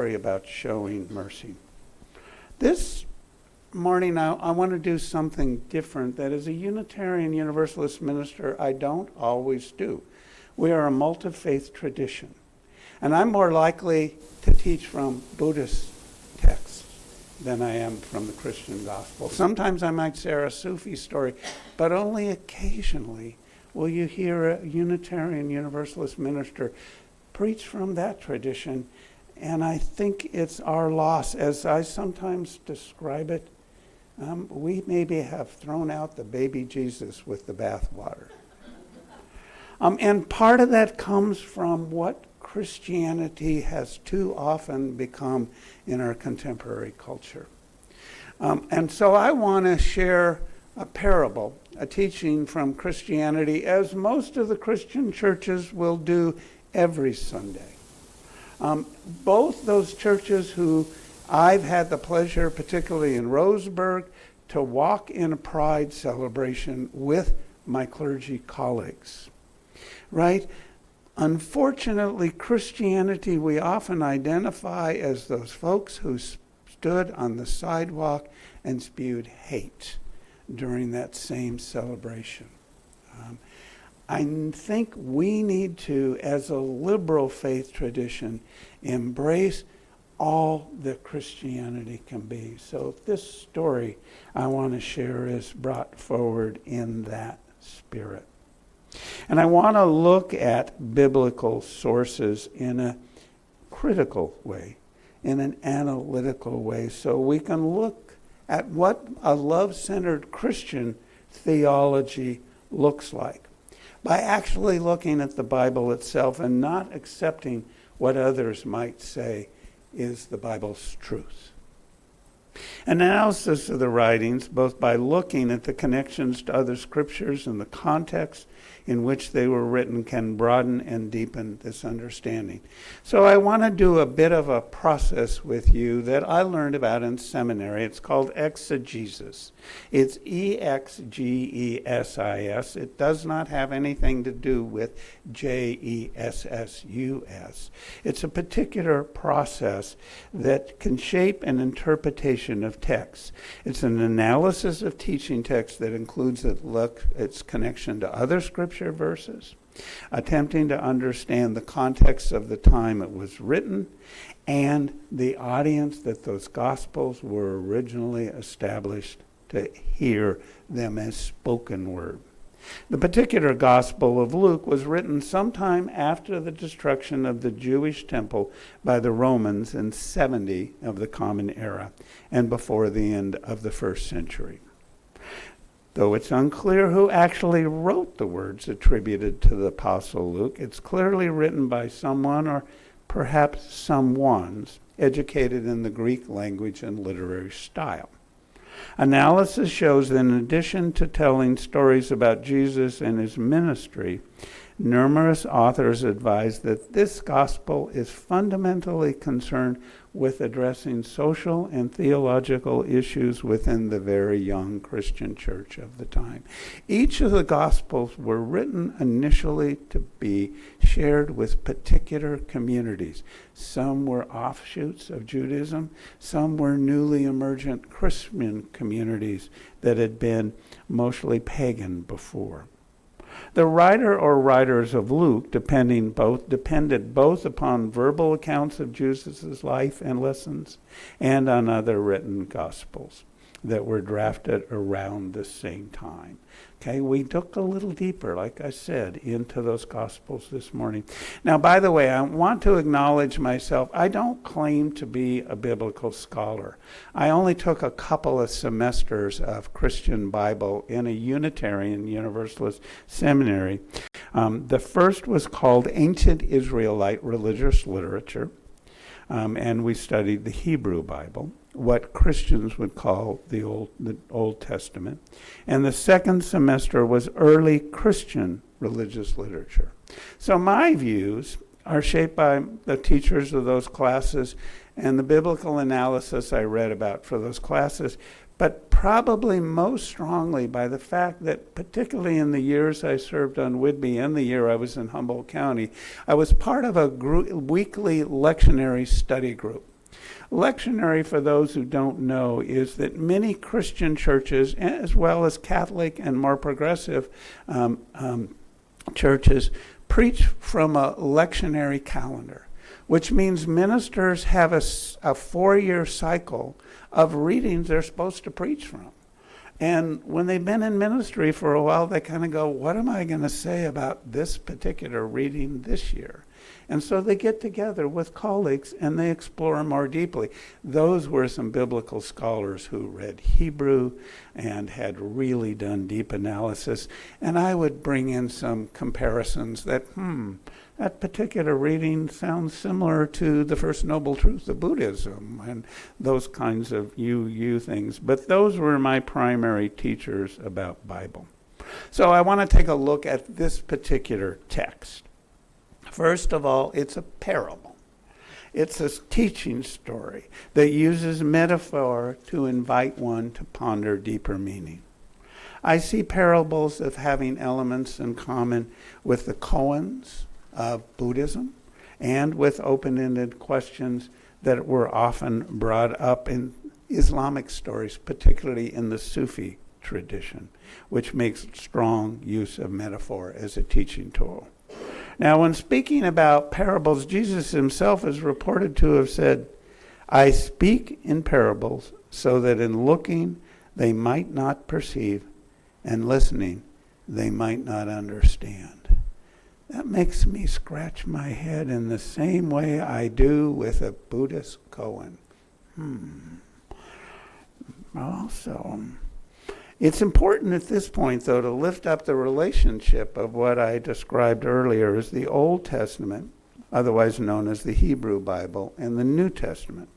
about showing mercy. This morning I want to do something different that as a Unitarian Universalist minister I don't always do. We are a multi-faith tradition, and I'm more likely to teach from Buddhist texts than I am from the Christian gospel. Sometimes I might share a Sufi story, but only occasionally will you hear a Unitarian Universalist minister preach from that tradition. And I think it's our loss. As I sometimes describe it, we maybe have thrown out the baby Jesus with the bathwater. And part of that comes from what Christianity has too often become in our contemporary culture. And so I want to share a parable, a teaching from Christianity, as most of the Christian churches will do every Sunday. Both those churches who I've had the pleasure, particularly in Roseburg, to walk in a pride celebration with my clergy colleagues, right? Unfortunately, Christianity we often identify as those folks who stood on the sidewalk and spewed hate during that same celebration. I think we need to, as a liberal faith tradition, embrace all that Christianity can be. So this story I want to share is brought forward in that spirit. And I want to look at biblical sources in a critical way, in an analytical way, so we can look at what a love-centered Christian theology looks like, by actually looking at the Bible itself and not accepting what others might say is the Bible's truth. Analysis of the writings, both by looking at the connections to other scriptures and the context in which they were written, can broaden and deepen this understanding. So I want to do a bit of a process with you that I learned about in seminary. It's called exegesis. It's E-X-G-E-S-I-S. It does not have anything to do with J-E-S-S-U-S. It's a particular process that can shape an interpretation of texts. It's an analysis of teaching texts that includes its connection to other scripture verses, attempting to understand the context of the time it was written and the audience that those Gospels were originally established to hear them as spoken word. The particular Gospel of Luke was written sometime after the destruction of the Jewish temple by the Romans in 70 of the Common Era and before the end of the first century. Though it's unclear who actually wrote the words attributed to the Apostle Luke, it's clearly written by someone or perhaps someones educated in the Greek language and literary style. Analysis shows that in addition to telling stories about Jesus and his ministry, numerous authors advise that this gospel is fundamentally concerned with addressing social and theological issues within the very young Christian church of the time. Each of the Gospels were written initially to be shared with particular communities. Some were offshoots of Judaism, some were newly emergent Christian communities that had been mostly pagan before. The writer or writers of Luke depended both upon verbal accounts of Jesus' life and lessons and on other written Gospels that were drafted around the same time. Okay, we looked a little deeper, like I said, into those Gospels this morning. Now, by the way, I want to acknowledge myself. I don't claim to be a biblical scholar. I only took a couple of semesters of Christian Bible in a Unitarian Universalist seminary. The first was called Ancient Israelite Religious Literature, and we studied the Hebrew Bible, what Christians would call the Old Testament. And the second semester was early Christian religious literature. So my views are shaped by the teachers of those classes and the biblical analysis I read about for those classes, but probably most strongly by the fact that, particularly in the years I served on Whidbey and the year I was in Humboldt County, I was part of a weekly lectionary study group. Lectionary, for those who don't know, is that many Christian churches, as well as Catholic and more progressive churches, preach from a lectionary calendar, which means ministers have a 4-year cycle of readings they're supposed to preach from. And when they've been in ministry for a while, they kind of go, what am I going to say about this particular reading this year? And so they get together with colleagues and they explore more deeply. Those were some biblical scholars who read Hebrew and had really done deep analysis. And I would bring in some comparisons that, that particular reading sounds similar to the First Noble Truth of Buddhism and those kinds of you things. But those were my primary teachers about Bible. So I want to take a look at this particular text. First of all, it's a parable. It's a teaching story that uses metaphor to invite one to ponder deeper meaning. I see parables as having elements in common with the koans of Buddhism and with open-ended questions that were often brought up in Islamic stories, particularly in the Sufi tradition, which makes strong use of metaphor as a teaching tool. Now, when speaking about parables, Jesus himself is reported to have said, I speak in parables so that in looking they might not perceive, and listening they might not understand. That makes me scratch my head in the same way I do with a Buddhist koan. Also, it's important at this point, though, to lift up the relationship of what I described earlier as the Old Testament, otherwise known as the Hebrew Bible, and the New Testament.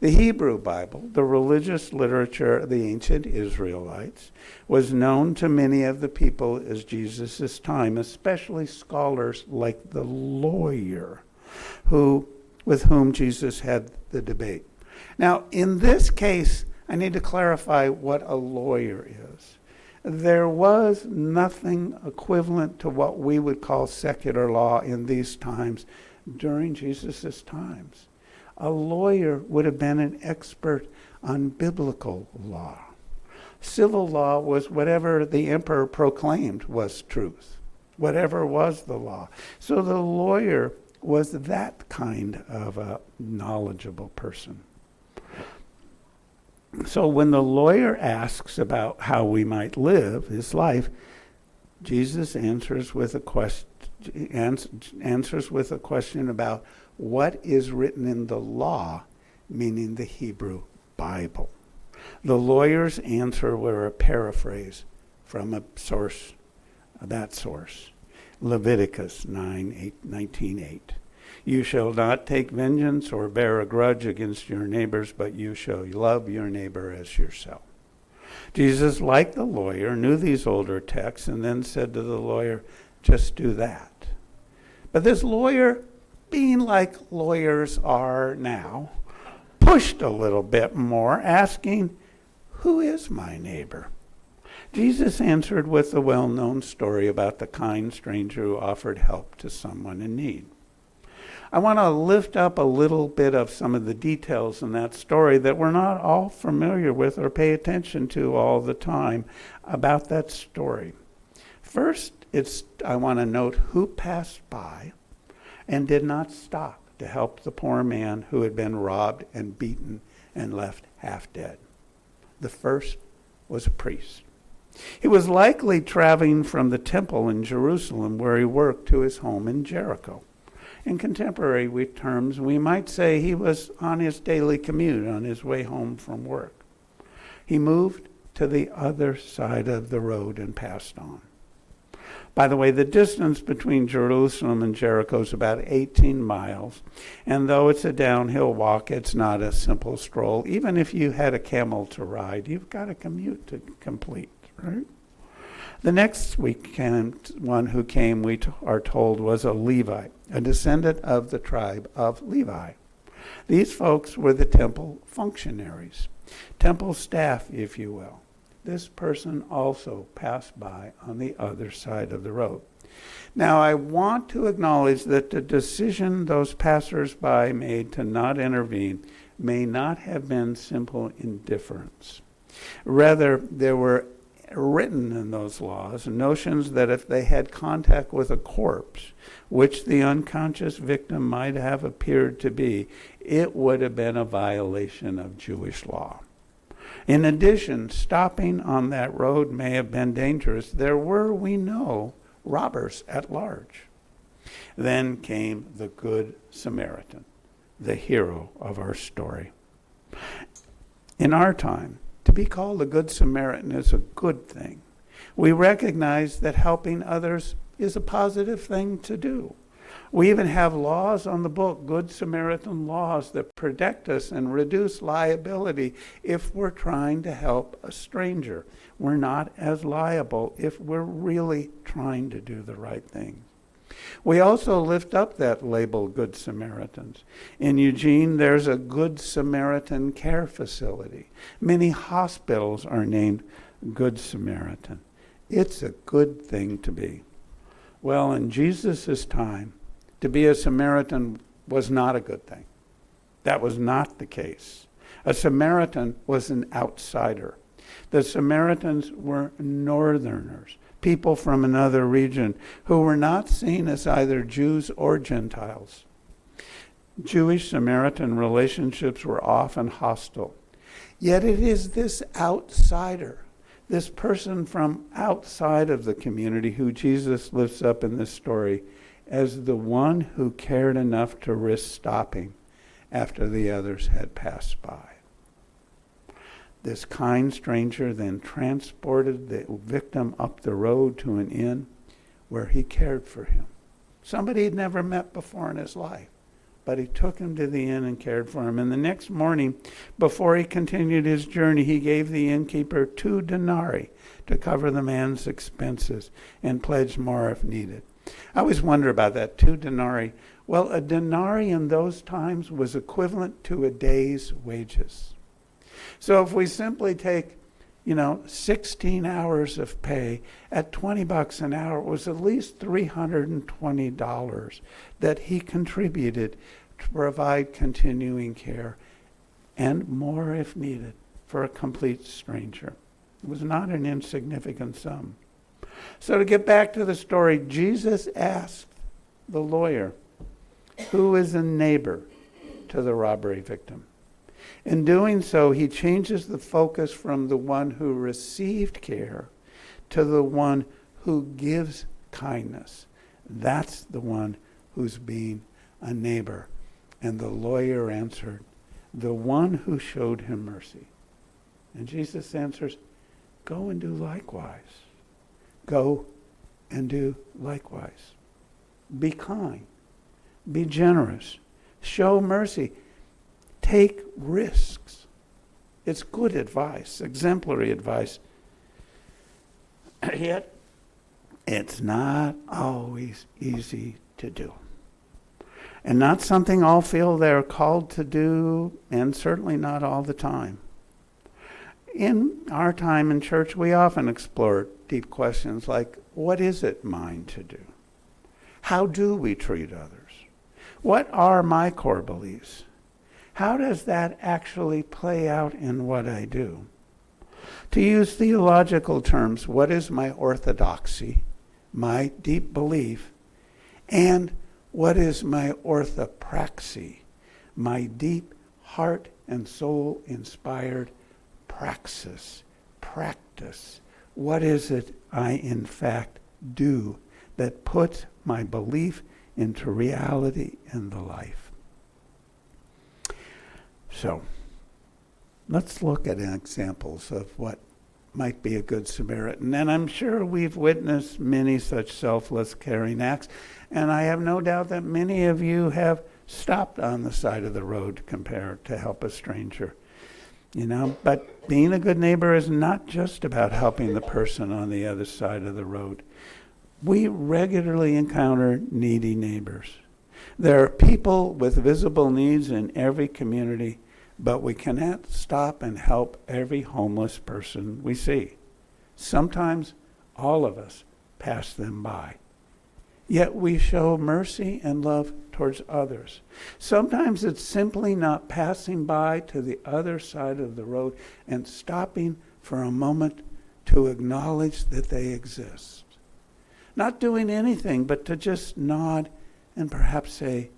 The Hebrew Bible, the religious literature of the ancient Israelites, was known to many of the people as Jesus' time, especially scholars like the lawyer with whom Jesus had the debate. Now, in this case, I need to clarify what a lawyer is. There was nothing equivalent to what we would call secular law in these times during Jesus' times. A lawyer would have been an expert on biblical law. Civil law was whatever the emperor proclaimed was truth, whatever was the law. So the lawyer was that kind of a knowledgeable person. So when the lawyer asks about how we might live his life, Jesus answers with a question about what is written in the law, meaning the Hebrew Bible. The lawyer's answer were a paraphrase from a source, that source, Leviticus 19:8. You shall not take vengeance or bear a grudge against your neighbors, but you shall love your neighbor as yourself. Jesus, like the lawyer, knew these older texts and then said to the lawyer, just do that. But this lawyer, being like lawyers are now, pushed a little bit more, asking, who is my neighbor? Jesus answered with the well-known story about the kind stranger who offered help to someone in need. I want to lift up a little bit of some of the details in that story that we're not all familiar with or pay attention to all the time about that story. First, I want to note who passed by and did not stop to help the poor man who had been robbed and beaten and left half dead. The first was a priest. He was likely traveling from the temple in Jerusalem where he worked to his home in Jericho. In contemporary terms, we might say he was on his daily commute on his way home from work. He moved to the other side of the road and passed on. By the way, the distance between Jerusalem and Jericho is about 18 miles, and though it's a downhill walk, it's not a simple stroll. Even if you had a camel to ride, you've got a commute to complete, right? The next one who came, we are told, was a Levite, a descendant of the tribe of Levi. These folks were the temple functionaries, temple staff, if you will. This person also passed by on the other side of the road. Now, I want to acknowledge that the decision those passers-by made to not intervene may not have been simple indifference. Rather, there were written in those laws notions that if they had contact with a corpse, which the unconscious victim might have appeared to be, it would have been a violation of Jewish law. In addition, stopping on that road may have been dangerous. There were, we know, robbers at large. Then came the Good Samaritan, the hero of our story. In our time, to be called a Good Samaritan is a good thing. We recognize that helping others is a positive thing to do. We even have laws on the book, Good Samaritan laws, that protect us and reduce liability if we're trying to help a stranger. We're not as liable if we're really trying to do the right thing. We also lift up that label, Good Samaritans. In Eugene, there's a Good Samaritan care facility. Many hospitals are named Good Samaritan. It's a good thing to be. Well, in Jesus' time, to be a Samaritan was not a good thing. That was not the case. A Samaritan was an outsider. The Samaritans were northerners, people from another region who were not seen as either Jews or Gentiles. Jewish-Samaritan relationships were often hostile. Yet it is this outsider, this person from outside of the community who Jesus lifts up in this story as the one who cared enough to risk stopping after the others had passed by. This kind stranger then transported the victim up the road to an inn where he cared for him. Somebody he'd never met before in his life, but he took him to the inn and cared for him. And the next morning, before he continued his journey, he gave the innkeeper 2 denarii to cover the man's expenses and pledged more if needed. I always wonder about that, 2 denarii. Well, a denarii in those times was equivalent to a day's wages. So if we simply take, 16 hours of pay at $20 an hour, it was at least $320 that he contributed to provide continuing care and more if needed for a complete stranger. It was not an insignificant sum. So to get back to the story, Jesus asked the lawyer, who is a neighbor to the robbery victim? In doing so, he changes the focus from the one who received care to the one who gives kindness. That's the one who's being a neighbor. And the lawyer answered, the one who showed him mercy. And Jesus answers, go and do likewise. Go and do likewise. Be kind. Be generous. Show mercy. Take risks. It's good advice, exemplary advice. Yet, it's not always easy to do. And not something all feel they're called to do, and certainly not all the time. In our time in church, we often explore deep questions like, what is it mine to do? How do we treat others? What are my core beliefs? How does that actually play out in what I do? To use theological terms, what is my orthodoxy, my deep belief, and what is my orthopraxy, my deep heart and soul inspired praxis, practice? What is it I in fact do that puts my belief into reality in the life? So, let's look at examples of what might be a good Samaritan. And I'm sure we've witnessed many such selfless, caring acts. And I have no doubt that many of you have stopped on the side of the road to help a stranger. But being a good neighbor is not just about helping the person on the other side of the road. We regularly encounter needy neighbors. There are people with visible needs in every community, but we cannot stop and help every homeless person we see. Sometimes all of us pass them by. yet we show mercy and love towards others. Sometimes it's simply not passing by to the other side of the road and stopping for a moment to acknowledge that they exist. Not doing anything but to just nod and perhaps say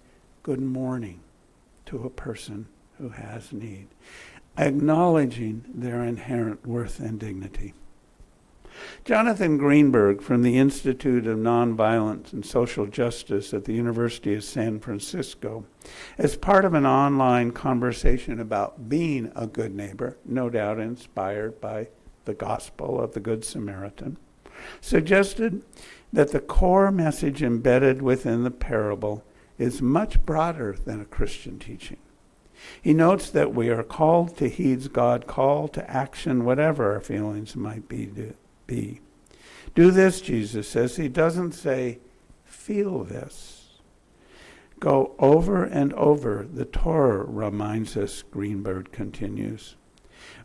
good morning to a person who has need, acknowledging their inherent worth and dignity. Jonathan Greenberg from the Institute of Nonviolence and Social Justice at the University of San Francisco, as part of an online conversation about being a good neighbor, no doubt inspired by the gospel of the Good Samaritan, suggested that the core message embedded within the parable is much broader than a Christian teaching. He notes that we are called to heed God's call to action, whatever our feelings might be. Do this, Jesus says. He doesn't say, feel this. Go over and over. The Torah reminds us, Greenberg continues.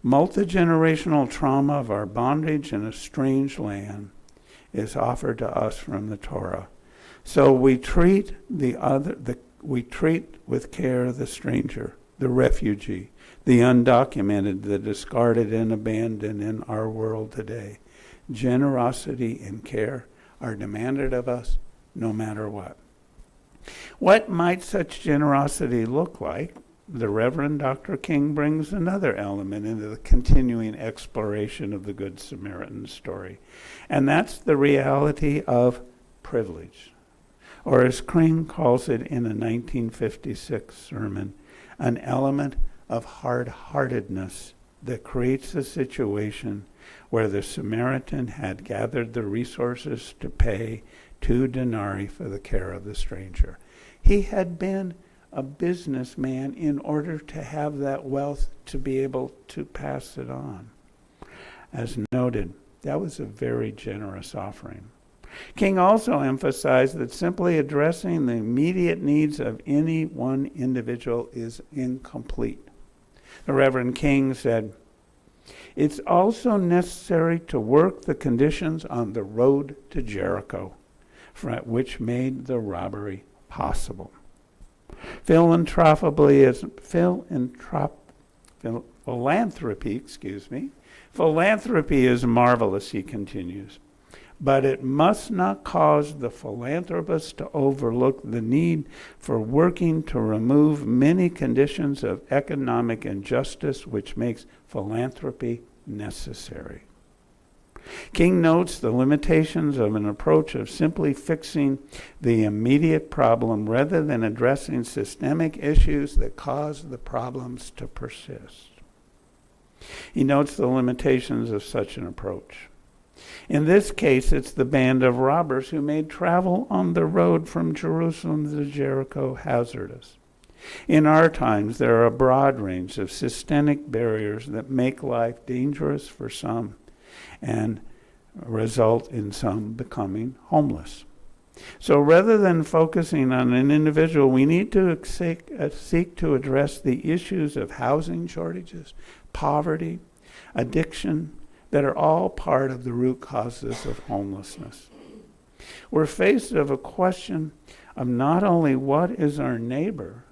Multi-generational trauma of our bondage in a strange land is offered to us from the Torah. So we treat we treat with care the stranger, the refugee, the undocumented, the discarded and abandoned in our world today. Generosity and care are demanded of us no matter what. What might such generosity look like? The Reverend Dr. King brings another element into the continuing exploration of the Good Samaritan story, and that's the reality of privilege, or as King calls it in a 1956 sermon, an element of hard-heartedness that creates a situation where the Samaritan had gathered the resources to pay 2 denarii for the care of the stranger. He had been a businessman in order to have that wealth to be able to pass it on. As noted, that was a very generous offering. King also emphasized that simply addressing the immediate needs of any one individual is incomplete. The Reverend King said, it's also necessary to work the conditions on the road to Jericho, which made the robbery possible. Philanthropy is marvelous, he continues, but it must not cause the philanthropist to overlook the need for working to remove many conditions of economic injustice which makes philanthropy necessary. King notes the limitations of an approach of simply fixing the immediate problem rather than addressing systemic issues that cause the problems to persist. He notes the limitations of such an approach. In this case, it's the band of robbers who made travel on the road from Jerusalem to Jericho hazardous. In our times, there are a broad range of systemic barriers that make life dangerous for some and result in some becoming homeless. So rather than focusing on an individual, we need to seek to address the issues of housing shortages, poverty, addiction, that are all part of the root causes of homelessness. We're faced with a question of not only what is our neighbor,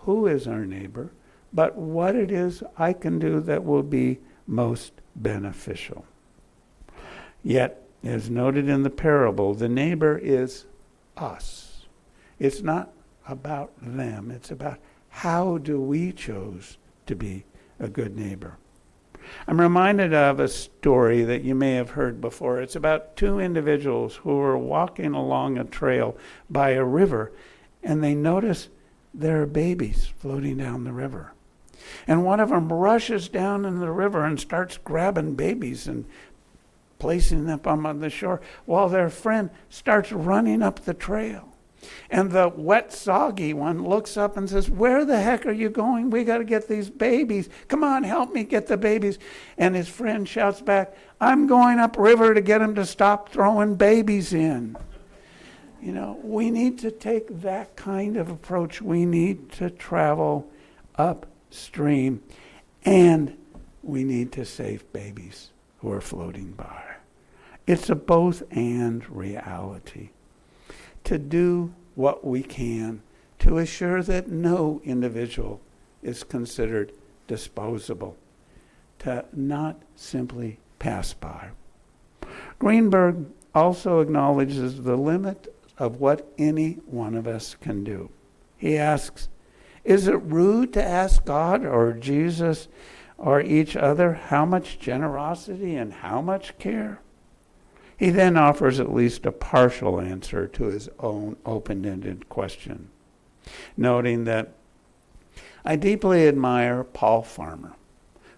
who is our neighbor, but what it is I can do that will be most beneficial. Yet, as noted in the parable, the neighbor is us. It's not about them. It's about how do we choose to be a good neighbor. I'm reminded of a story that you may have heard before. It's about 2 individuals who were walking along a trail by a river, and they notice there are babies floating down the river. And one of them rushes down in the river and starts grabbing babies and placing them on the shore, while their friend starts running up the trail. And the wet, soggy one looks up and says, where the heck are you going? We got to get these babies. Come on, help me get the babies. And his friend shouts back, I'm going upriver to get them to stop throwing babies in. You know, we need to take that kind of approach. We need to travel upstream, and we need to save babies who are floating by. It's a both and reality. to do what we can to assure that no individual is considered disposable, to not simply pass by. Greenberg also acknowledges the limit of what any one of us can do. He asks, is it rude to ask God or Jesus or each other how much generosity and how much care? He then offers at least a partial answer to his own open-ended question, noting that I deeply admire Paul Farmer,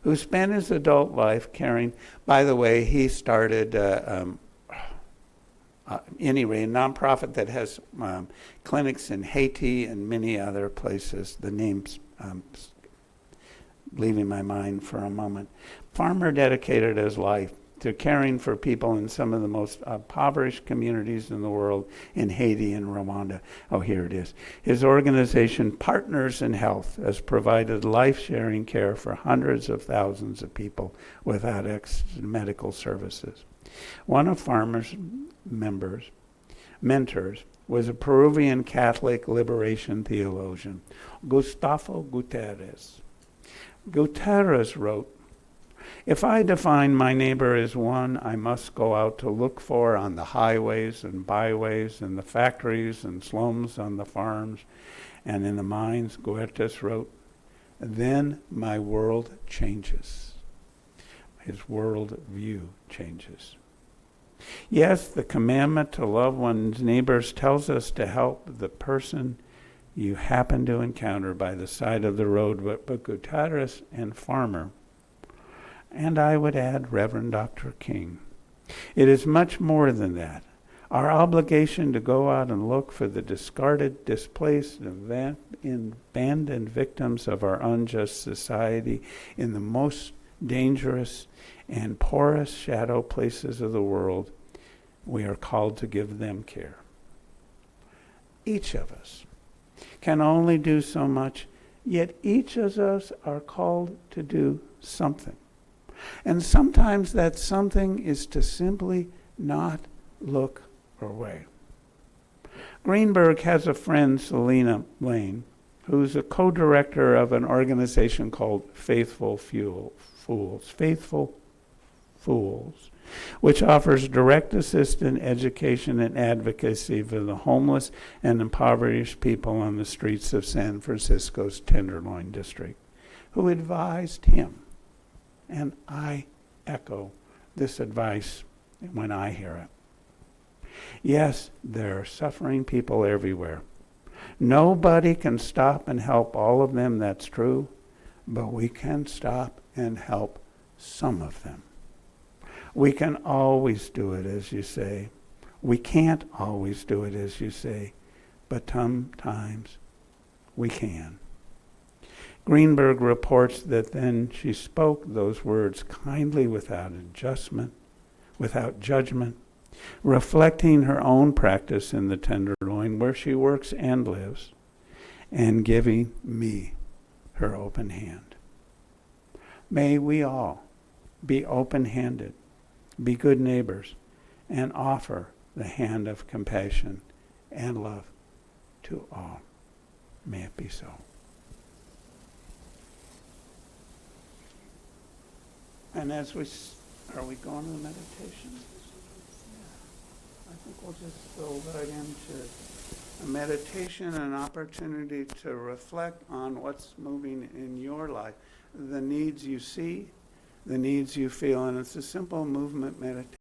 who spent his adult life caring. By the way, he started anyway, a nonprofit that has clinics in Haiti and many other places. The name's leaving my mind for a moment. Farmer dedicated his life to caring for people in some of the most impoverished communities in the world, in Haiti and Rwanda. Oh, here it is. His organization, Partners in Health, has provided life-sharing care for hundreds of thousands of people without medical services. One of Farmer's mentors was a Peruvian Catholic liberation theologian, Gustavo Gutierrez. Gutierrez wrote, if I define my neighbor as one I must go out to look for on the highways and byways and the factories and slums on the farms and in the mines, Gutierrez wrote, then my world changes. His world view changes. Yes, the commandment to love one's neighbors tells us to help the person you happen to encounter by the side of the road, but Gutierrez and Farmer, and I would add Reverend Dr. King, it is much more than that. Our obligation to go out and look for the discarded, displaced, and abandoned victims of our unjust society in the most dangerous and porous shadow places of the world, we are called to give them care. Each of us can only do so much, yet each of us are called to do something. And sometimes that something is to simply not look away. Greenberg has a friend, Selena Lane, who's a co-director of an organization called Faithful Fools, which offers direct assistance, education, and advocacy for the homeless and impoverished people on the streets of San Francisco's Tenderloin District, who advised him. And I echo this advice when I hear it. Yes, there are suffering people everywhere. Nobody can stop and help all of them, that's true, but we can stop and help some of them. We can always do it, as you say. We can't always do it, as you say, but sometimes we can. Greenberg reports that then she spoke those words kindly without judgment, reflecting her own practice in the Tenderloin where she works and lives, and giving me her open hand. May we all be open-handed, be good neighbors, and offer the hand of compassion and love to all. May it be so. And as are we going to the meditation? I think we'll just go right into a meditation, an opportunity to reflect on what's moving in your life, the needs you see, the needs you feel, and it's a simple movement meditation.